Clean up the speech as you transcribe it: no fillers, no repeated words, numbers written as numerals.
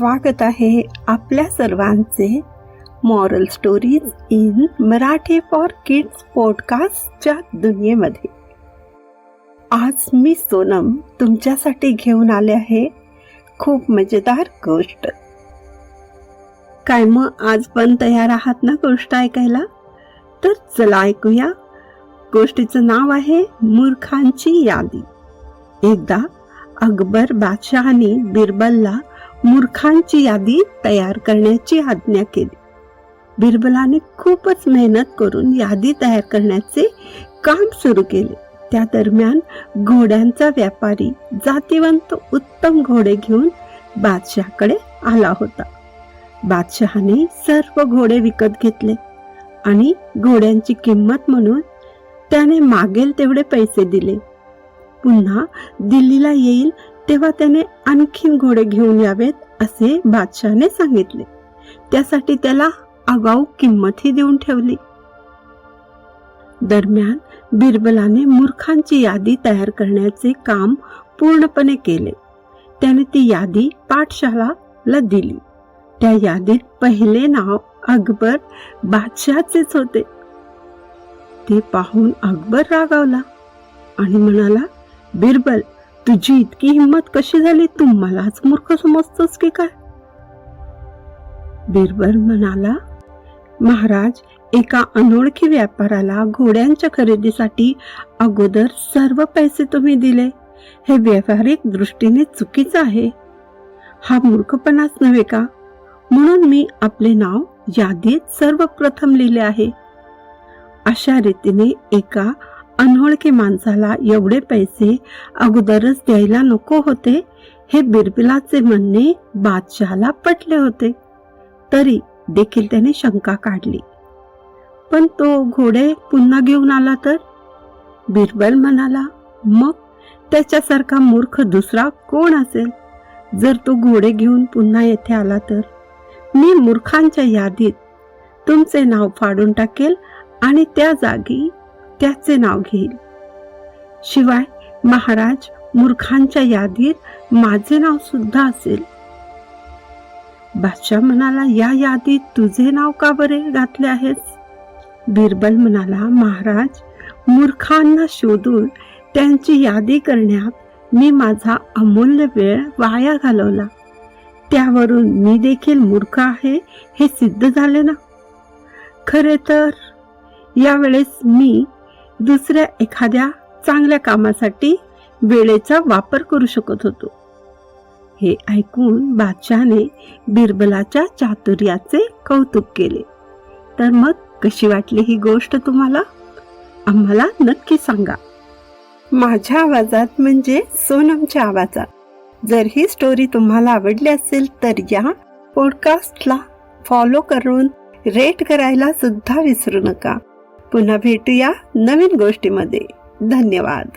स्वागत आहे आपल्या सर्वांचे moral stories in Marathi for kids पॉडकास्टच्या दुनियेमध्ये. आज मी सोनम तुमच्यासाठी घेऊन आले आहे खूप मजेदार गोष्ट. काय मग आज पण तयार आहात ना गोष्ट ऐकायला? तर चला ऐकूया. गोष्टीचं नाव आहे मूर्खांची यादी. एकदा अकबर बादशहाने बिरबलला मूर्खांची यादी तयार करण्याची आज्ञा केली. बिरबलाने खूपच मेहनत करून यादी तयार करण्याचे काम सुरू केले. त्या दरम्यान घोड्यांचा व्यापारी जातिवंत उत्तम घोडे घेऊन बादशहाकडे आला होता. बादशहाने सर्व घोडे विकत घेतले आणि घोड्यांची किंमत म्हणून त्याने मागेल तेवढे पैसे दिले. पुन्हा दिल्लीला येईल तेव्हा त्याने आणखीन घोडे घेऊन यावेत असे बादशहाने सांगितले. त्यासाठी त्याला आगाऊ किंमतही देऊन ठेवली. दरम्यान बिरबलाने मूर्खांची यादी तयार करण्याचे काम पूर्णपणे केले. त्याने ती यादी पाठशालाला दिली. त्या यादीत पहिले नाव अकबर बादशहाचेच होते. ते पाहून अकबर रागावला आणि म्हणाला, बिरबल, तुझी इतकी हिंमत कशी झाली? तू मलाच मूर्ख समजतोस की काय? बिरबल म्हणाला, महाराज, एका अनोळखी व्यापाराला घोड्यांच्या खरेदीसाठी अगोदर सर्व पैसे तुम्ही दिले. हे व्यावहारिक दृष्टीने चुकीचं आहे. हा मूर्खपणाच नव्हे का? म्हणून मी आपले नाव यादीत सर्वप्रथम लिहिले आहे. अशा रीतीने एका अनोळखी माणसाला एवढे पैसे अगोदरच द्यायला नको होते हे बिरबलाचे म्हणणे बादशहाला पटले होते. तरी देखील त्याने शंका काढली. पण तो घोडे पुन्हा घेऊन आला तर? बिरबल म्हणाला, मग त्याच्यासारखा मूर्ख दुसरा कोण असेल? जर तो घोडे घेऊन पुन्हा येथे आला तर मी मूर्खांच्या यादीत तुमचे नाव फाडून टाकेल आणि त्या जागी त्याचे नाव घेईल. शिवाय महाराज, मूर्खांच्या यादीत माझे नाव सुद्धा असेल. बादशाह म्हणाला, या यादीत तुझे नाव का बरे घातले आहेस? बिरबल म्हणाला, महाराज, मूर्खांना शोधून त्यांची यादी करण्यात मी माझा अमूल्य वेळ वाया घालवला. त्यावरून मी देखील मूर्ख आहे हे सिद्ध झाले ना. खरे तर यावेळेस मी दुसऱ्या एखाद्या चांगल्या कामासाठी वेळेचा वापर करू शकत होतो. हे ऐकून बादशहाने बिरबलाच्या चातुर्याचे कौतुक केले. तर मग कशी वाटली ही गोष्ट तुम्हाला? आम्हाला नक्की सांगा. माझ्या आवाजात म्हणजे सोनमच्या आवाजात. जर ही स्टोरी तुम्हाला आवडली असेल तर या पॉडकास्टला फॉलो करून रेट करायला सुद्धा विसरू नका. पुन्हा भेटूया नवीन गोष्टीमध्ये. धन्यवाद.